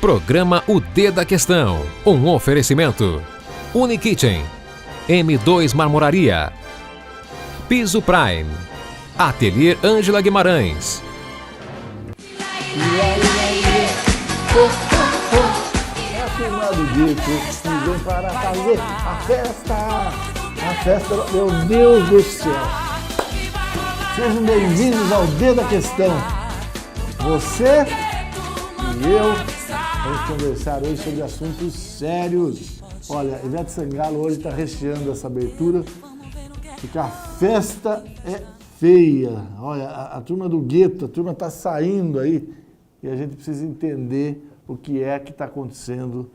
Programa O D da Questão. Um oferecimento. Unikitchen. M2 Marmoraria. Piso Prime. Ateliê Ângela Guimarães. É a turma do Dito que vem para fazer a festa. A festa, meu Deus do céu. Sejam bem-vindos ao D da Questão. Você e eu vamos conversar hoje sobre assuntos sérios. Olha, Ivete Sangalo hoje está recheando essa abertura porque a festa é feia. Olha, a turma do gueto, a turma está saindo aí e a gente precisa entender o que é que está acontecendo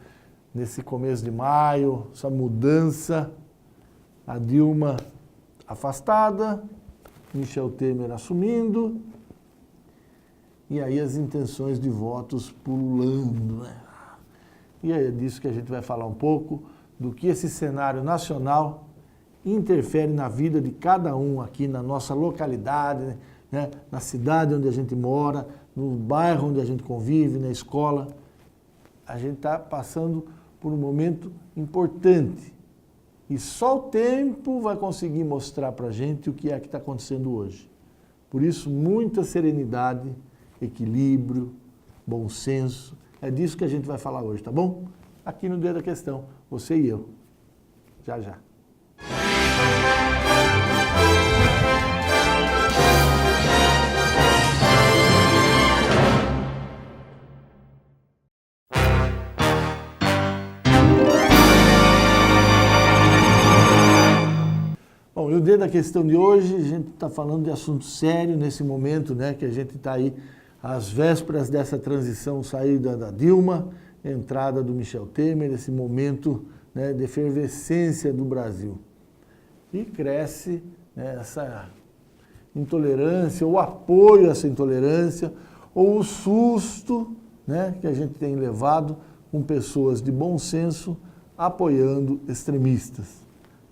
nesse começo de maio, essa mudança. A Dilma afastada, Michel Temer assumindo, e aí as intenções de votos pululando, né? E é disso que a gente vai falar um pouco, do que esse cenário nacional interfere na vida de cada um aqui na nossa localidade, né? Na cidade onde a gente mora, no bairro onde a gente convive, na escola. A gente está passando por um momento importante. E só o tempo vai conseguir mostrar para a gente o que é que está acontecendo hoje. Por isso, muita serenidade, equilíbrio, bom senso. É disso que a gente vai falar hoje, tá bom? Aqui no D da Questão, você e eu. Já, já. Bom, e o D da Questão de hoje, a gente está falando de assunto sério nesse momento, né, que a gente está aí às vésperas dessa transição, saída da Dilma, entrada do Michel Temer, esse momento, né, de efervescência do Brasil. E cresce, né, essa intolerância, o apoio a essa intolerância, ou o susto, né, que a gente tem levado com pessoas de bom senso apoiando extremistas.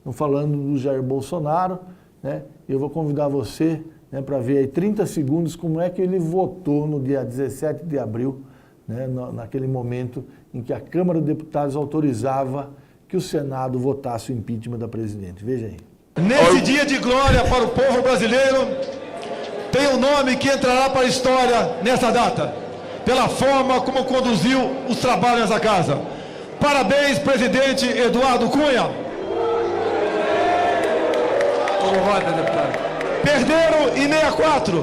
Então, falando do Jair Bolsonaro, né, eu vou convidar você, né, para ver aí 30 segundos como é que ele votou no dia 17 de abril, né, naquele momento em que a Câmara dos Deputados autorizava que o Senado votasse o impeachment da presidente. Veja aí. Nesse dia de glória para o povo brasileiro, tem um nome que entrará para a história nessa data, pela forma como conduziu os trabalhos nessa casa. Parabéns, presidente Eduardo Cunha. Como vota, deputado? Perderam em 64,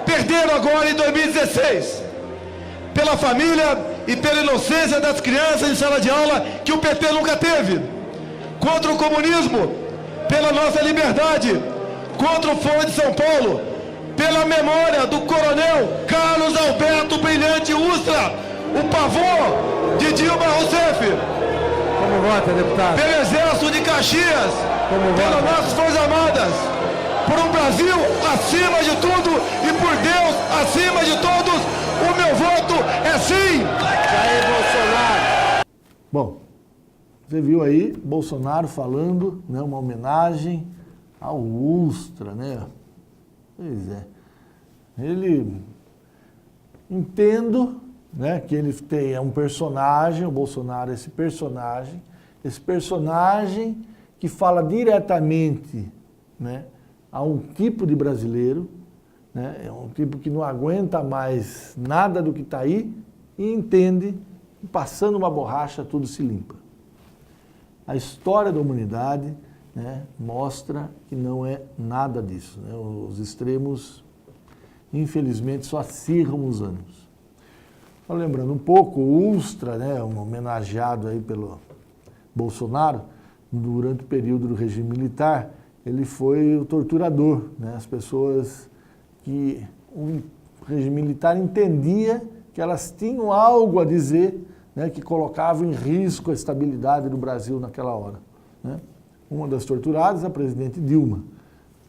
perderam agora em 2016, pela família e pela inocência das crianças em sala de aula que o PT nunca teve, contra o comunismo, pela nossa liberdade, contra o Fórum de São Paulo, pela memória do coronel Carlos Alberto Brilhante Ustra, o pavor de Dilma Rousseff. Como vota, deputado? Pelo Exército de Caxias, pelas nossas Forças Armadas, por um Brasil acima de tudo e por Deus acima de todos, o meu voto é sim! Jair Bolsonaro! Bom, você viu aí Bolsonaro falando, né, uma homenagem ao Ustra, né? Pois é. Ele, entendo, né, que ele é um personagem, o Bolsonaro é esse personagem que fala diretamente, né, a um tipo de brasileiro, né, é um tipo que não aguenta mais nada do que está aí e entende que passando uma borracha tudo se limpa. A história da humanidade, né, mostra que não é nada disso, né? Os extremos, infelizmente, só acirram os ânimos. Só lembrando um pouco, o Ustra, né, um homenageado aí pelo Bolsonaro, durante o período do regime militar, ele foi o torturador, né? As pessoas que o regime militar entendia que elas tinham algo a dizer, né, que colocava em risco a estabilidade do Brasil naquela hora, né? Uma das torturadas é a presidente Dilma,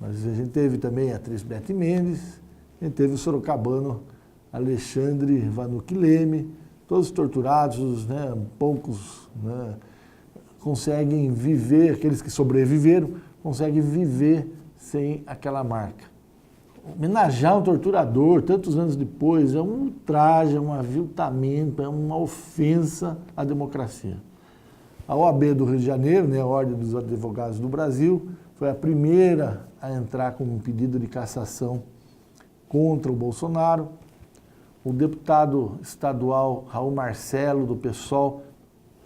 mas a gente teve também a atriz Beth Mendes, a gente teve o sorocabano Alexandre Vanucchi Leme, todos torturados, né, poucos, né, conseguem viver, aqueles que sobreviveram, conseguem viver sem aquela marca. homenagear um torturador tantos anos depois é um ultraje, é um aviltamento, é uma ofensa à democracia. A OAB do Rio de Janeiro, né, a Ordem dos Advogados do Brasil, foi a primeira a entrar com um pedido de cassação contra o Bolsonaro. O deputado estadual Raul Marcelo, do PSOL,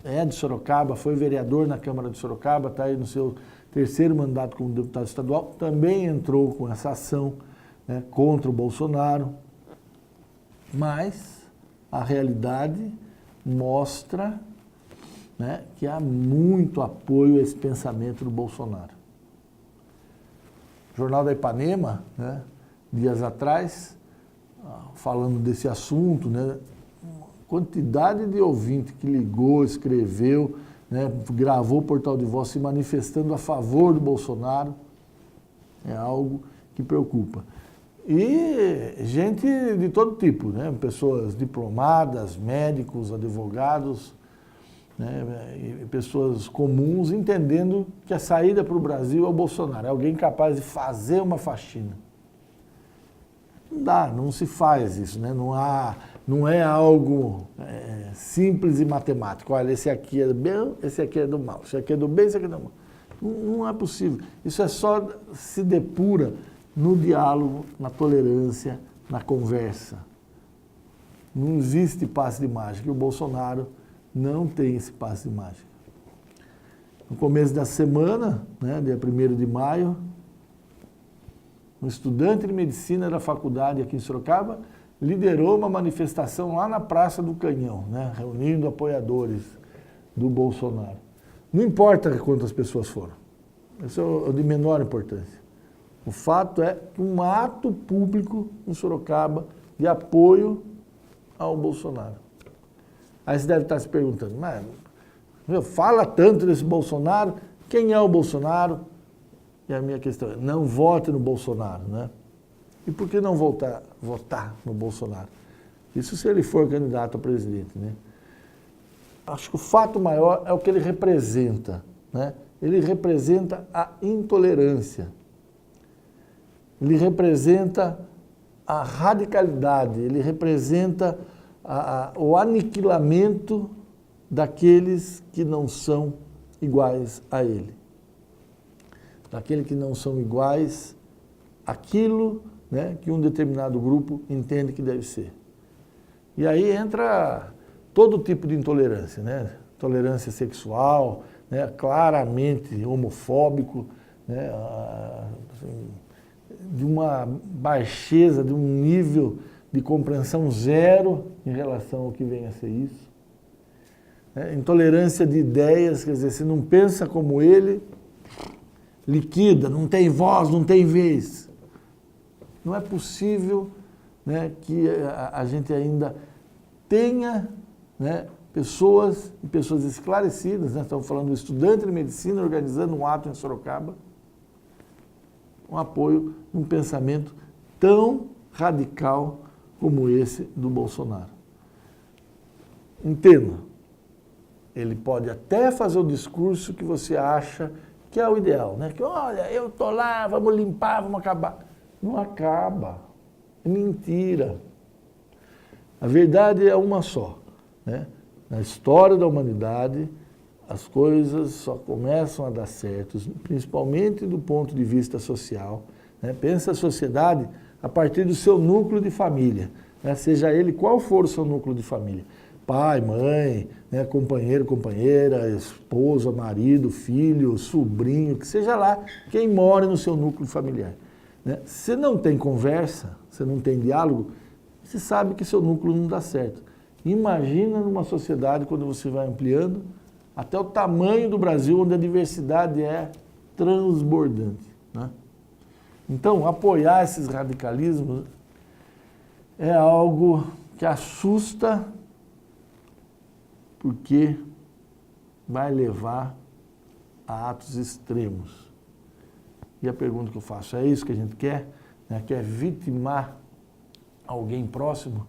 é de Sorocaba, foi vereador na Câmara de Sorocaba, está aí no seu terceiro mandato como deputado estadual, também entrou com essa ação, né, contra o Bolsonaro. Mas a realidade mostra, né, que há muito apoio a esse pensamento do Bolsonaro. O Jornal da Ipanema, né, dias atrás, falando desse assunto, né, quantidade de ouvinte que ligou, escreveu, né, gravou o portal de voz se manifestando a favor do Bolsonaro, é algo que preocupa. E gente de todo tipo, né, pessoas diplomadas, médicos, advogados, né, e pessoas comuns entendendo que a saída para o Brasil é o Bolsonaro, é alguém capaz de fazer uma faxina. Não dá, não se faz isso, né? Não é algo simples e matemático. Olha, esse aqui é do bem, esse aqui é do mal, esse aqui é do bem, esse aqui é do mal. Não é possível. Isso é só se depura no diálogo, na tolerância, na conversa. Não existe passe de mágica. E o Bolsonaro não tem esse passe de mágica. No começo da semana, né, dia 1º de maio, um estudante de medicina da faculdade aqui em Sorocaba liderou uma manifestação lá na Praça do Canhão, né, reunindo apoiadores do Bolsonaro. Não importa quantas pessoas foram, isso é de menor importância. O fato é que um ato público em Sorocaba de apoio ao Bolsonaro. Aí você deve estar se perguntando, mas fala tanto desse Bolsonaro, quem é o Bolsonaro? E a minha questão é, não vote no Bolsonaro, né? E por que não votar no Bolsonaro? Isso se ele for candidato a presidente, né? Acho que o fato maior é o que ele representa, né? Ele representa a intolerância. Ele representa a radicalidade, ele representa o aniquilamento daqueles que não são iguais a ele. Daqueles que não são iguais àquilo, né, que um determinado grupo entende que deve ser. E aí entra todo tipo de intolerância, né? Intolerância sexual, né, claramente homofóbico, né, assim, de uma baixeza, de um nível de compreensão zero em relação ao que vem a ser isso. Intolerância de ideias, quer dizer, se não pensa como ele, liquida, não tem voz, não tem vez. Não é possível, né, que a gente ainda tenha, né, pessoas esclarecidas, né, estamos falando do estudante de medicina organizando um ato em Sorocaba, um apoio, um pensamento tão radical como esse do Bolsonaro. Entenda, ele pode até fazer o discurso que você acha que é o ideal, né? Que, olha, eu tô lá, vamos limpar, vamos acabar. Não acaba. É mentira. A verdade é uma só, né? Na história da humanidade, as coisas só começam a dar certo, principalmente do ponto de vista social, né? Pensa a sociedade a partir do seu núcleo de família, né? Seja ele qual for o seu núcleo de família. Pai, mãe, né, companheiro, companheira, esposa, marido, filho, sobrinho, que seja lá quem mora no seu núcleo familiar. Né? Se não tem conversa, se não tem diálogo, você sabe que seu núcleo não dá certo. Imagina numa sociedade quando você vai ampliando até o tamanho do Brasil, onde a diversidade é transbordante. Né? Então, apoiar esses radicalismos é algo que assusta, porque vai levar a atos extremos. E a pergunta que eu faço, é isso que a gente quer? Né? Quer vitimar alguém próximo?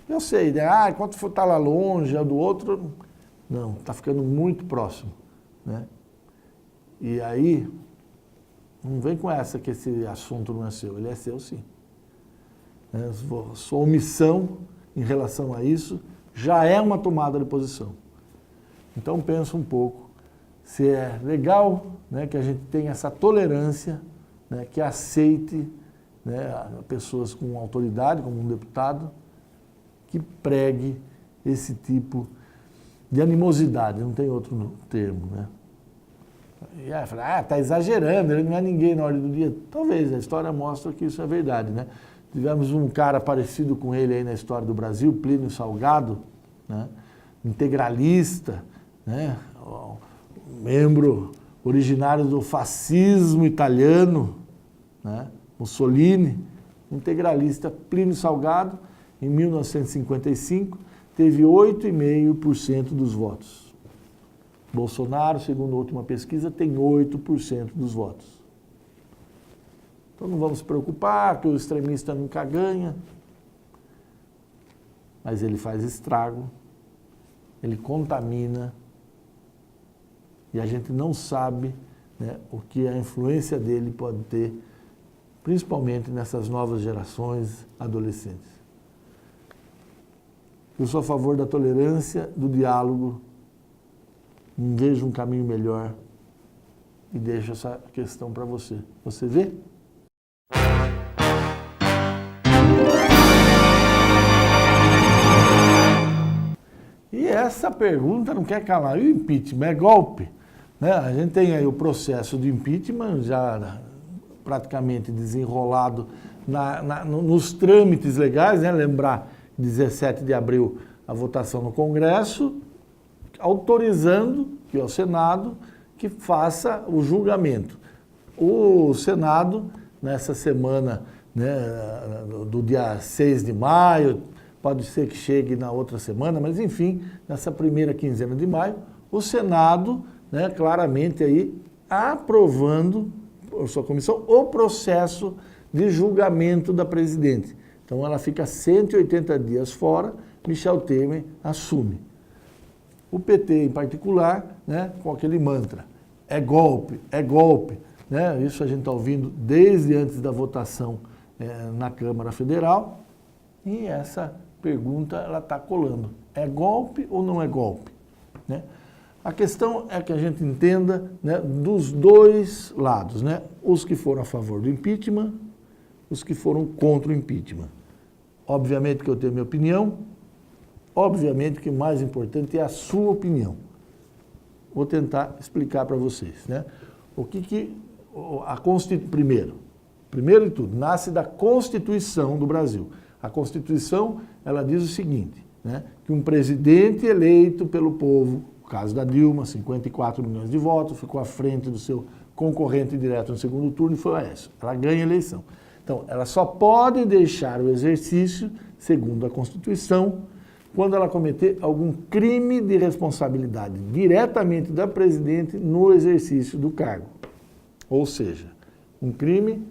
Eu sei, né? Enquanto for estar lá longe, é do outro, não, está ficando muito próximo. Né? E aí, não vem com essa que esse assunto não é seu, ele é seu sim. né, sua omissão em relação a isso já é uma tomada de posição. Então pensa um pouco se é legal, né, que a gente tenha essa tolerância, né, que aceite, né, pessoas com autoridade, como um deputado, que pregue esse tipo de animosidade, não tem outro termo, né? E aí fala, tá exagerando, ele não é ninguém na ordem do dia. Talvez, a história mostra que isso é verdade, né? Tivemos um cara parecido com ele aí na história do Brasil, Plínio Salgado, né? Integralista, né? Membro originário do fascismo italiano, né? Mussolini, integralista. Plínio Salgado, em 1955, teve 8,5% dos votos. Bolsonaro, segundo a última pesquisa, tem 8% dos votos. Então não vamos se preocupar que o extremista nunca ganha, mas ele faz estrago, ele contamina, e a gente não sabe, né, o que a influência dele pode ter, principalmente nessas novas gerações adolescentes. Eu sou a favor da tolerância, do diálogo, não vejo um caminho melhor e deixo essa questão para você. Você vê? E essa pergunta não quer calar. E o impeachment é golpe? Né? A gente tem aí o processo de impeachment já praticamente desenrolado nos trâmites legais, né? Lembrar, 17 de abril, a votação no Congresso, autorizando, que é o Senado, que faça o julgamento. O Senado, nessa semana, né, do dia 6 de maio, pode ser que chegue na outra semana, mas enfim, nessa primeira quinzena de maio, o Senado, né, claramente aí aprovando, por sua comissão, o processo de julgamento da presidente. Então ela fica 180 dias fora, Michel Temer assume. O PT, em particular, né, com aquele mantra, é golpe, né? Isso a gente está ouvindo desde antes da votação na Câmara Federal, e essa pergunta ela está colando. É golpe ou não é golpe? Né? A questão é que a gente entenda, né, dos dois lados, né? Os que foram a favor do impeachment, os que foram contra o impeachment. Obviamente que eu tenho minha opinião, obviamente que o mais importante é a sua opinião. Vou tentar explicar para vocês, né? Primeiro de tudo, nasce da Constituição do Brasil. A Constituição, ela diz o seguinte, né? Que um presidente eleito pelo povo, no caso da Dilma, 54 milhões de votos, ficou à frente do seu concorrente direto no segundo turno e foi o Aécio. Ela ganha a eleição. Então, ela só pode deixar o exercício, segundo a Constituição, quando ela cometer algum crime de responsabilidade diretamente da presidente no exercício do cargo. Ou seja, um crime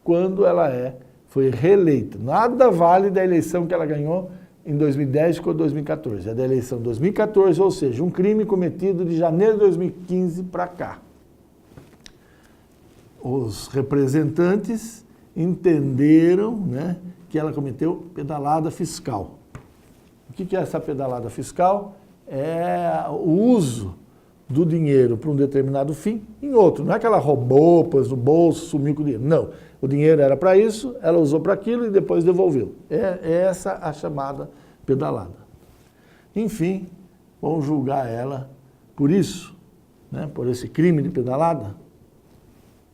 quando ela foi reeleita. Nada vale da eleição que ela ganhou em 2010 com 2014. É da eleição de 2014, ou seja, um crime cometido de janeiro de 2015 para cá. Os representantes entenderam, né, que ela cometeu pedalada fiscal. O que é essa pedalada fiscal? É o uso do dinheiro para um determinado fim em outro. Não é que ela roubou, pôs no bolso, sumiu com o dinheiro. Não. O dinheiro era para isso, ela usou para aquilo e depois devolveu. É essa a chamada pedalada. Enfim, vão julgar ela por isso, né, por esse crime de pedalada?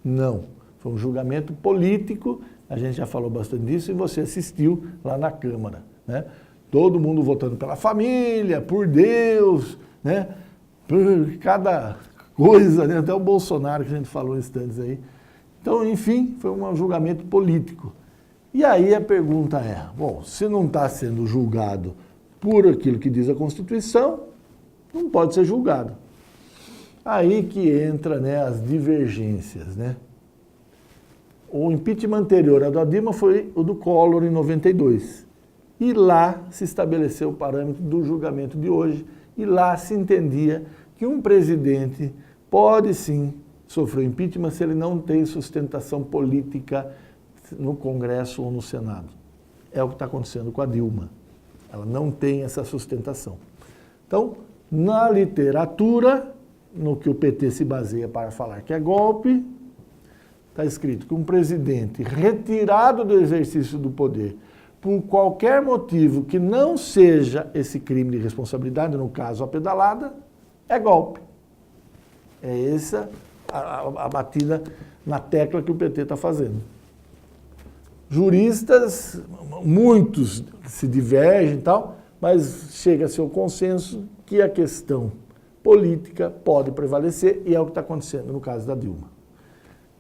Não. Foi um julgamento político, a gente já falou bastante disso e você assistiu lá na Câmara, né? Todo mundo votando pela família, por Deus, né? Por cada coisa, né? Até o Bolsonaro que a gente falou instantes aí. Então, enfim, foi um julgamento político. E aí a pergunta é, bom, se não está sendo julgado por aquilo que diz a Constituição, não pode ser julgado. Aí que entra, né, as divergências, né? O impeachment anterior ao da Dilma foi o do Collor em 92. E lá se estabeleceu o parâmetro do julgamento de hoje, e lá se entendia que um presidente pode sim sofrer impeachment se ele não tem sustentação política no Congresso ou no Senado. é o que está acontecendo com a Dilma. Ela não tem essa sustentação. Então, na literatura, no que o PT se baseia para falar que é golpe, está escrito que um presidente retirado do exercício do poder por qualquer motivo que não seja esse crime de responsabilidade, no caso a pedalada, é golpe. É essa a batida na tecla que o PT está fazendo. Juristas, muitos se divergem e tal, mas chega-se ao consenso que a questão política pode prevalecer e é o que está acontecendo no caso da Dilma.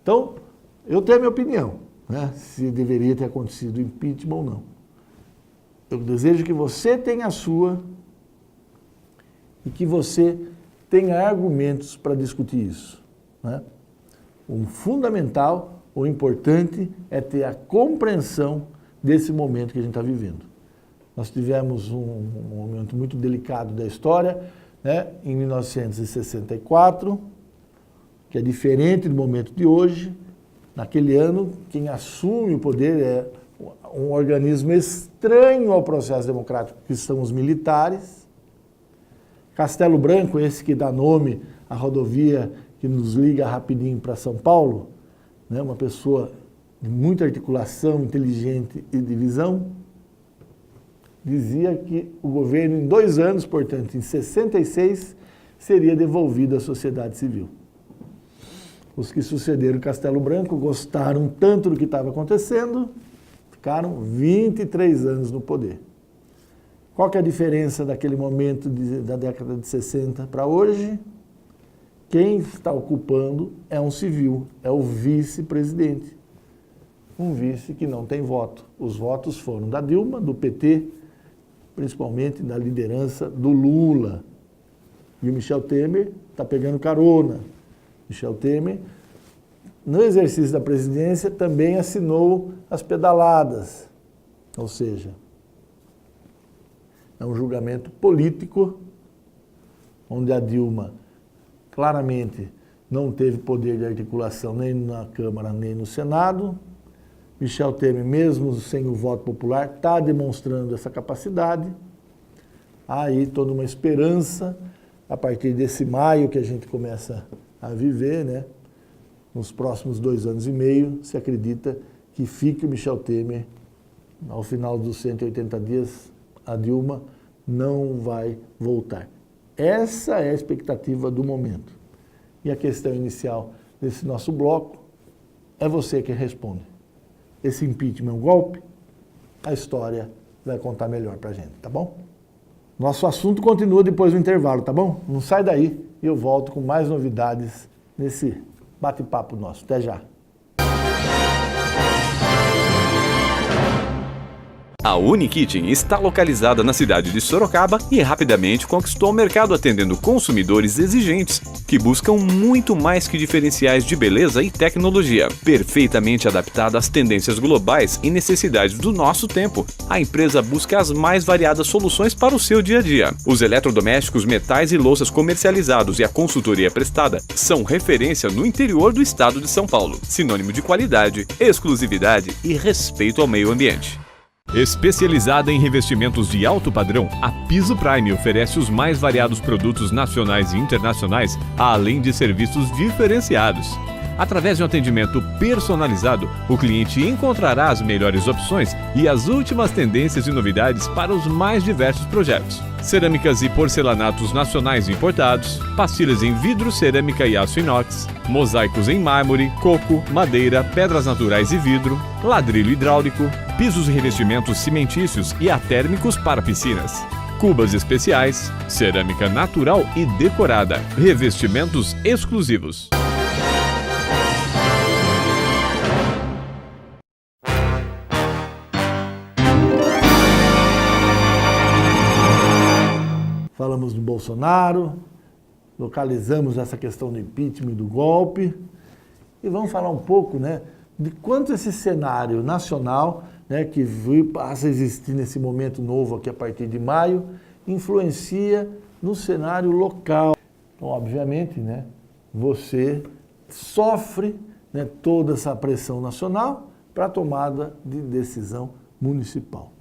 Então, eu tenho a minha opinião, né, se deveria ter acontecido impeachment ou não. Eu desejo que você tenha a sua e que você tenha argumentos para discutir isso, né? O fundamental, o importante é ter a compreensão desse momento que a gente está vivendo. Nós tivemos um momento muito delicado da história, né, em 1964, que é diferente do momento de hoje. Naquele ano, quem assume o poder é um organismo estranho ao processo democrático, que são os militares. Castelo Branco, esse que dá nome à rodovia que nos liga rapidinho para São Paulo, né, uma pessoa de muita articulação, inteligente e de visão, dizia que o governo, em 2 anos, portanto, em 66, seria devolvido à sociedade civil. Os que sucederam Castelo Branco gostaram tanto do que estava acontecendo, ficaram 23 anos no poder. Qual que é a diferença daquele momento da década de 60 para hoje? Quem está ocupando é um civil, é o vice-presidente. Um vice que não tem voto. Os votos foram da Dilma, do PT, principalmente da liderança do Lula. E o Michel Temer está pegando carona. Michel Temer, no exercício da presidência, também assinou as pedaladas. Ou seja, é um julgamento político, onde a Dilma claramente não teve poder de articulação nem na Câmara nem no Senado. Michel Temer, mesmo sem o voto popular, está demonstrando essa capacidade. Há aí toda uma esperança, a partir desse maio que a gente começa a viver, né? Nos próximos 2 anos e meio, se acredita que fique o Michel Temer, ao final dos 180 dias, a Dilma não vai voltar. Essa é a expectativa do momento. E a questão inicial desse nosso bloco é você que responde. Esse impeachment é um golpe? A história vai contar melhor pra gente, tá bom? Nosso assunto continua depois do intervalo, tá bom? Não sai daí e eu volto com mais novidades nesse bate-papo nosso. Até já! A Unikitchen está localizada na cidade de Sorocaba e rapidamente conquistou o mercado atendendo consumidores exigentes que buscam muito mais que diferenciais de beleza e tecnologia, perfeitamente adaptada às tendências globais e necessidades do nosso tempo. A empresa busca as mais variadas soluções para o seu dia a dia. Os eletrodomésticos, metais e louças comercializados e a consultoria prestada são referência no interior do estado de São Paulo, sinônimo de qualidade, exclusividade e respeito ao meio ambiente. Especializada em revestimentos de alto padrão, a Piso Prime oferece os mais variados produtos nacionais e internacionais, além de serviços diferenciados. Através de um atendimento personalizado, o cliente encontrará as melhores opções e as últimas tendências e novidades para os mais diversos projetos. Cerâmicas e porcelanatos nacionais importados, pastilhas em vidro, cerâmica e aço inox, mosaicos em mármore, coco, madeira, pedras naturais e vidro, ladrilho hidráulico, pisos e revestimentos cimentícios e atérmicos para piscinas. Cubas especiais, cerâmica natural e decorada, revestimentos exclusivos. Falamos do Bolsonaro, localizamos essa questão do impeachment e do golpe e vamos falar um pouco, né, de quanto esse cenário nacional, né, que passa a existir nesse momento novo aqui a partir de maio, influencia no cenário local. Então, obviamente, né, você sofre, né, toda essa pressão nacional para a tomada de decisão municipal.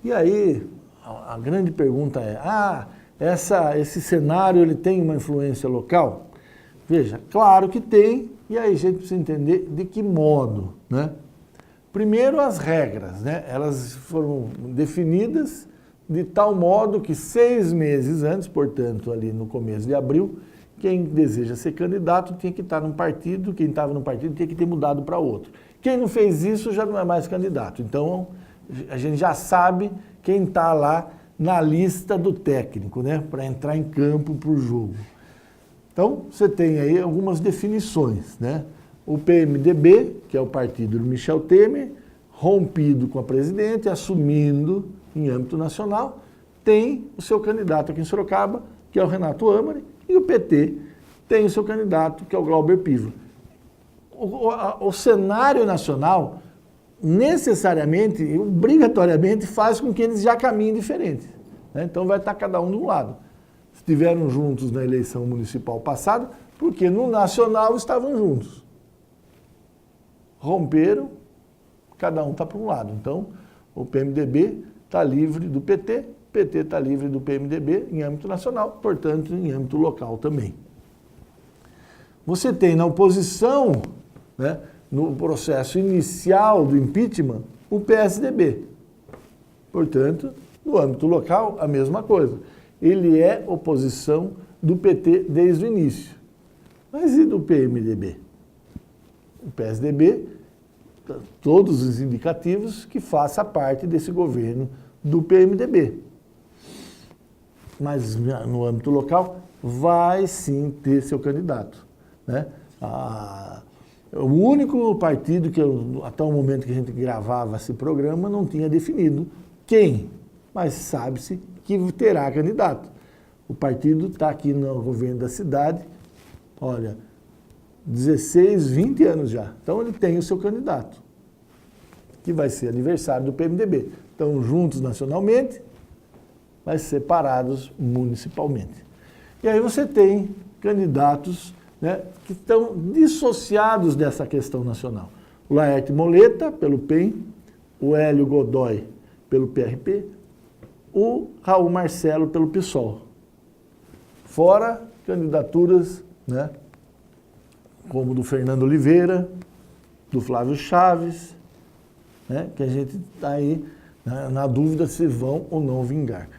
E aí, a grande pergunta é, esse cenário ele tem uma influência local? Veja, claro que tem, e aí a gente precisa entender de que modo, né? Primeiro, as regras, né? Elas foram definidas de tal modo que 6 meses antes, portanto, ali no começo de abril, quem deseja ser candidato tinha que estar num partido, quem estava num partido tinha que ter mudado para outro. Quem não fez isso já não é mais candidato. Então, a gente já sabe quem está lá na lista do técnico, né? Para entrar em campo para o jogo. Então, você tem aí algumas definições, né? O PMDB, que é o partido do Michel Temer, rompido com a presidente, assumindo em âmbito nacional, tem o seu candidato aqui em Sorocaba, que é o Renato Amari, e o PT tem o seu candidato, que é o Glauber Piva. O cenário nacional, necessariamente, obrigatoriamente, faz com que eles já caminhem diferentes, né? Então vai estar cada um de um lado. Estiveram juntos na eleição municipal passada, porque no nacional estavam juntos. Romperam, cada um está para um lado. Então, o PMDB está livre do PT, o PT está livre do PMDB em âmbito nacional, portanto, em âmbito local também. Você tem na oposição, né, no processo inicial do impeachment, o PSDB. Portanto, no âmbito local, a mesma coisa. Ele é oposição do PT desde o início. Mas e do PMDB? O PSDB, todos os indicativos que faça parte desse governo do PMDB. Mas no âmbito local vai sim ter seu candidato, né? O único partido que até o momento que a gente gravava esse programa não tinha definido quem, mas sabe-se que terá candidato. O partido está aqui no governo da cidade, olha, 16, 20 anos já. Então ele tem o seu candidato, que vai ser adversário do PMDB. Estão juntos nacionalmente, mas separados municipalmente. E aí você tem candidatos, né, que estão dissociados dessa questão nacional. O Laerte Moleta, pelo PEN, o Hélio Godoy, pelo PRP, o Raul Marcelo, pelo PSOL. Fora candidaturas, né, como do Fernando Oliveira, do Flávio Chaves, né, que a gente está aí, né, na dúvida se vão ou não vingar.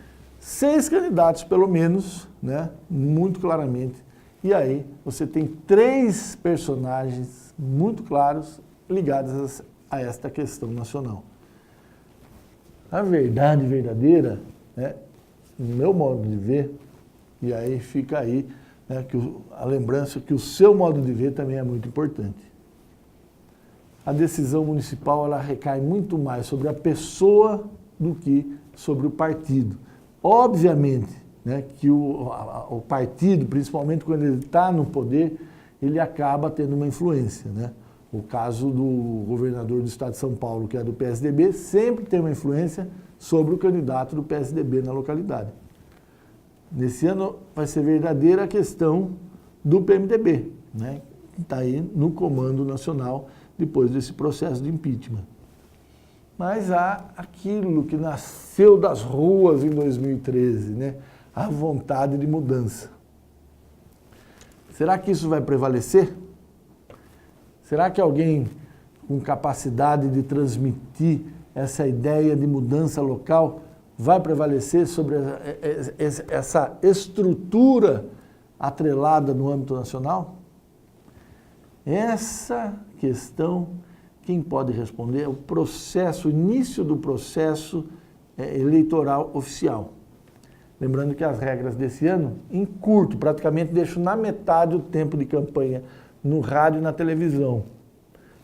6 candidatos, pelo menos, né, muito claramente. E aí você tem 3 personagens muito claros ligados a esta questão nacional. A verdade verdadeira, né, no meu modo de ver, e aí fica aí, né, a lembrança que o seu modo de ver também é muito importante. A decisão municipal ela recai muito mais sobre a pessoa do que sobre o partido. Obviamente, né, que o partido, principalmente quando ele está no poder, ele acaba tendo uma influência, né? O caso do governador do estado de São Paulo, que é do PSDB, sempre tem uma influência sobre o candidato do PSDB na localidade. Nesse ano vai ser verdadeira a questão do PMDB, né, que está aí no comando nacional depois desse processo de impeachment. Mas há aquilo que nasceu das ruas em 2013, né, a vontade de mudança. Será que isso vai prevalecer? Será que alguém com capacidade de transmitir essa ideia de mudança local vai prevalecer sobre essa estrutura atrelada no âmbito nacional? Essa questão, quem pode responder é o processo, o início do processo eleitoral oficial. Lembrando que as regras desse ano encurtam, praticamente deixam na metade o tempo de campanha no rádio e na televisão.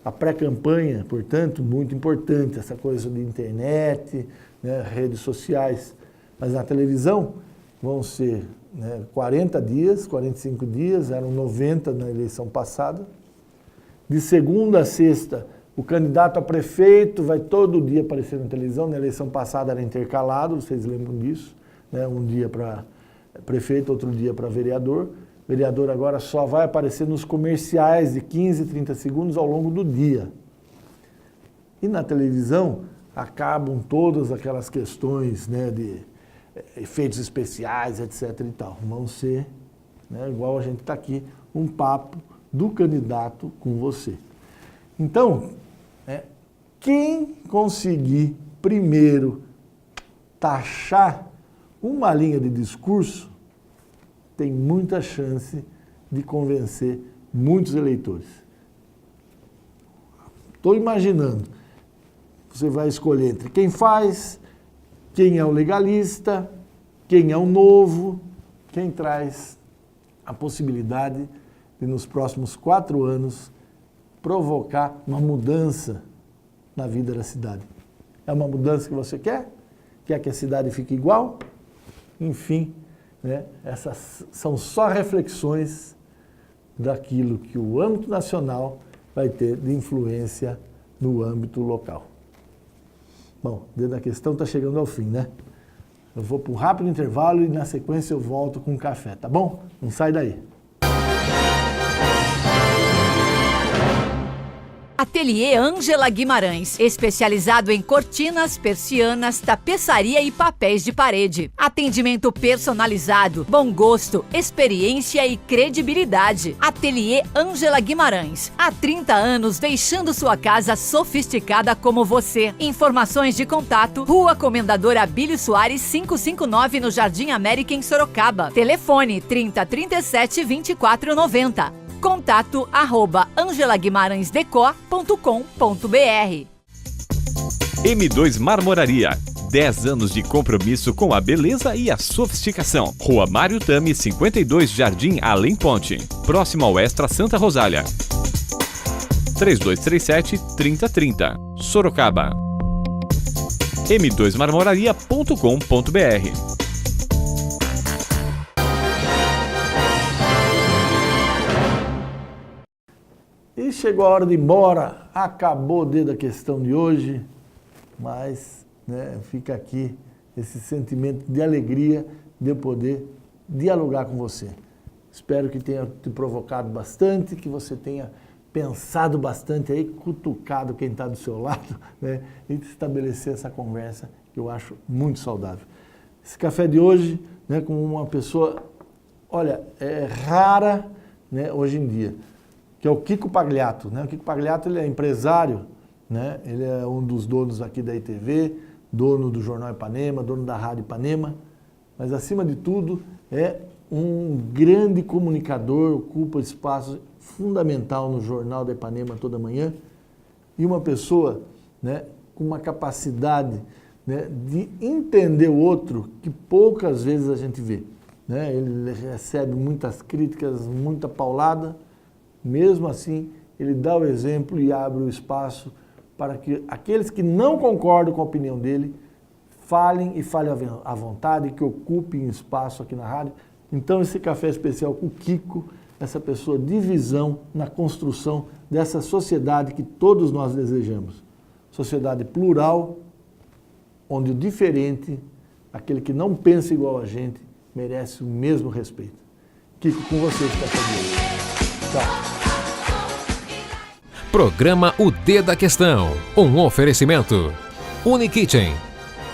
A pré-campanha, portanto, muito importante, essa coisa de internet, né, redes sociais. Mas na televisão vão ser, né, 40 dias, 45 dias, eram 90 na eleição passada. De segunda a sexta, o candidato a prefeito vai todo dia aparecer na televisão. Na eleição passada era intercalado, vocês lembram disso, né? Um dia para prefeito, outro dia para vereador. O vereador agora só vai aparecer nos comerciais de 15, 30 segundos ao longo do dia. E na televisão, acabam todas aquelas questões, né, de efeitos especiais, etc. e tal. Vão ser, né, igual a gente está aqui, um papo do candidato com você. Então, quem conseguir primeiro taxar uma linha de discurso tem muita chance de convencer muitos eleitores. Estou imaginando, você vai escolher entre quem faz, quem é o legalista, quem é o novo, quem traz a possibilidade de, nos próximos 4 anos, provocar uma mudança na vida da cidade. É uma mudança que você quer? Quer que a cidade fique igual? Enfim, né, essas são só reflexões daquilo que o âmbito nacional vai ter de influência no âmbito local. Bom, dentro da questão está chegando ao fim, né? Eu vou para um rápido intervalo e na sequência eu volto com um café, tá bom? Não sai daí. Ateliê Ângela Guimarães, especializado em cortinas, persianas, tapeçaria e papéis de parede. Atendimento personalizado, bom gosto, experiência e credibilidade. Ateliê Ângela Guimarães, há 30 anos deixando sua casa sofisticada como você. Informações de contato, Rua Comendador Abílio Soares 559 no Jardim América em Sorocaba. Telefone 3037 2490. Contato @angelaguimarãesdecor.com.br. M2 Marmoraria. 10 anos de compromisso com a beleza e a sofisticação. Rua Mário Tami, 52, Jardim Além Ponte. Próximo ao Extra Santa Rosália. 3237-3030. Sorocaba. m2marmoraria.com.br. E chegou a hora de ir embora, acabou o dedo da questão de hoje, mas, né, fica aqui esse sentimento de alegria de eu poder dialogar com você. Espero que tenha te provocado bastante, que você tenha pensado bastante aí, cutucado quem está do seu lado, né, e estabelecer essa conversa que eu acho muito saudável. Esse café de hoje, né, com uma pessoa, olha, é rara, né, hoje em dia, que é o Kiko Pagliato, né? O Kiko Pagliato, ele é empresário, né? Ele é um dos donos aqui da ITV, dono do Jornal Ipanema, dono da Rádio Ipanema, mas acima de tudo é um grande comunicador, ocupa espaço fundamental no Jornal da Ipanema toda manhã e uma pessoa, né, com uma capacidade, né, de entender o outro que poucas vezes a gente vê, né? Ele recebe muitas críticas, muita paulada. Mesmo assim, ele dá o exemplo e abre o espaço para que aqueles que não concordam com a opinião dele falem e falem à vontade, que ocupem espaço aqui na rádio. Então, esse café especial com o Kiko, essa pessoa de visão na construção dessa sociedade que todos nós desejamos. Sociedade plural, onde o diferente, aquele que não pensa igual a gente, merece o mesmo respeito. Kiko, com vocês, café de hoje. Tchau. Programa O D da Questão. Um oferecimento. Unikitchen.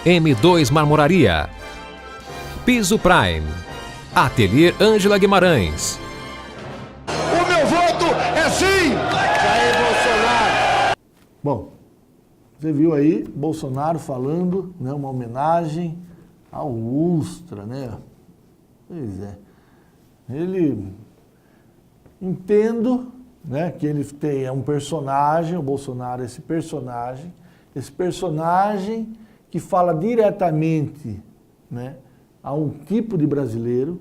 M2 Marmoraria. Piso Prime. Ateliê Ângela Guimarães. O meu voto é sim! Jair Bolsonaro. Bom, você viu aí Bolsonaro falando, né, uma homenagem ao Ustra, né? Pois é. Ele... Entendo, né, que ele é um personagem, o Bolsonaro é esse personagem que fala diretamente, né, a um tipo de brasileiro,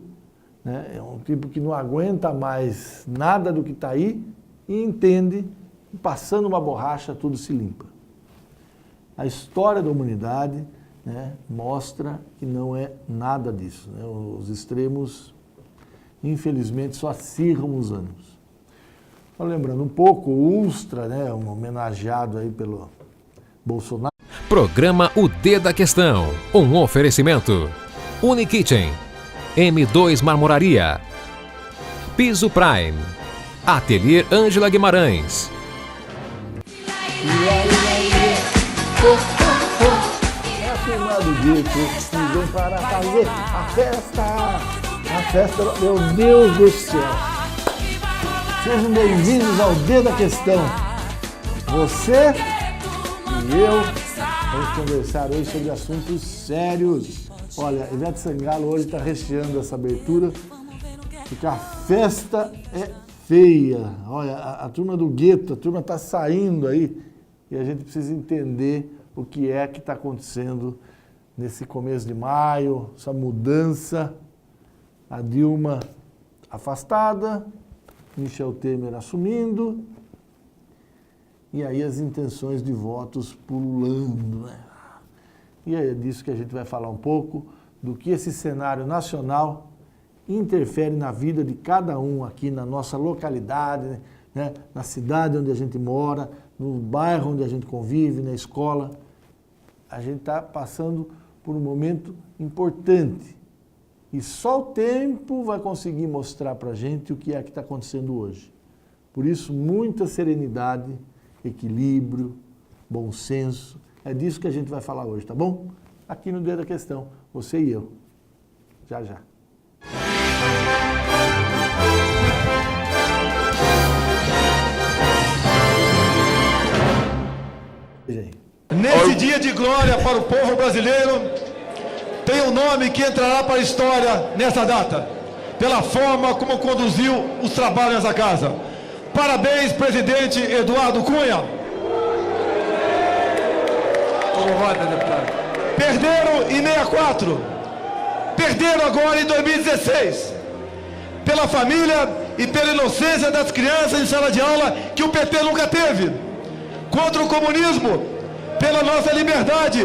né, é um tipo que não aguenta mais nada do que está aí e entende, passando uma borracha, tudo se limpa. A história da humanidade, né, mostra que não é nada disso, né, os extremos, infelizmente, só acirram os ânimos. Então, lembrando um pouco, o Ustra, né, um homenageado aí pelo Bolsonaro. Programa O D da Questão. Um oferecimento. Unikitchen. M2 Marmoraria. Piso Prime. Ateliê Ângela Guimarães. firmado dito e vem para fazer a festa. A festa, meu Deus do céu. Sejam bem-vindos ao D da Questão. Você e eu vamos conversar hoje sobre assuntos sérios. Olha, Ivete Sangalo hoje está recheando essa abertura, porque a festa é feia. Olha, a turma do gueto, a turma está saindo aí e a gente precisa entender o que é que está acontecendo nesse começo de maio, essa mudança. A Dilma afastada, Michel Temer assumindo, e aí as intenções de votos pululando, né? E é disso que a gente vai falar um pouco, do que esse cenário nacional interfere na vida de cada um aqui na nossa localidade, né? Na cidade onde a gente mora, no bairro onde a gente convive, na escola. A gente está passando por um momento importante. E só o tempo vai conseguir mostrar para a gente o que é que está acontecendo hoje. Por isso, muita serenidade, equilíbrio, bom senso. É disso que a gente vai falar hoje, tá bom? Aqui no D da Questão, você e eu. Já, já. Nesse dia de glória para o povo brasileiro, tem um nome que entrará para a história nessa data, pela forma como conduziu os trabalhos nessa casa. Parabéns, presidente Eduardo Cunha. Como vota, deputado? Perderam em 64, perderam agora em 2016, pela família e pela inocência das crianças em sala de aula que o PT nunca teve, contra o comunismo, pela nossa liberdade,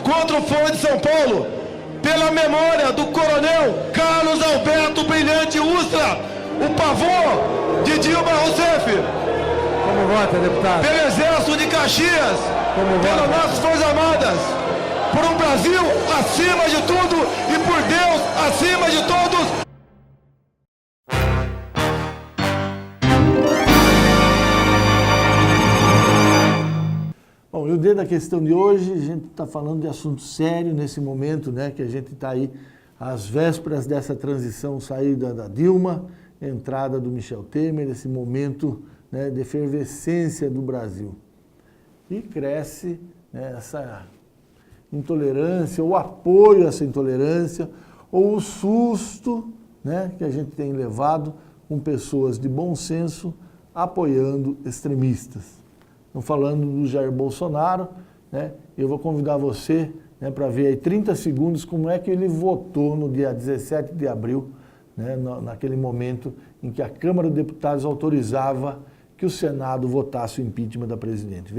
contra o Foro de São Paulo, pela memória do coronel Carlos Alberto Brilhante Ustra, o pavor de Dilma Rousseff. Como vota, deputado? Pelo Exército de Caxias, pelas nossas Forças Armadas, por um Brasil acima de tudo e por Deus acima de todos. Bom, e o D da Questão de hoje, a gente está falando de assunto sério nesse momento, né, que a gente está aí às vésperas dessa transição, saída da Dilma, entrada do Michel Temer, esse momento, né, de efervescência do Brasil. E cresce, né, essa intolerância, o apoio a essa intolerância, ou o susto, né, que a gente tem levado com pessoas de bom senso apoiando extremistas. Não falando do Jair Bolsonaro, né? Eu vou convidar você, né, para ver aí 30 segundos como é que ele votou no dia 17 de abril, né, naquele momento em que a Câmara dos Deputados autorizava que o Senado votasse o impeachment da presidente.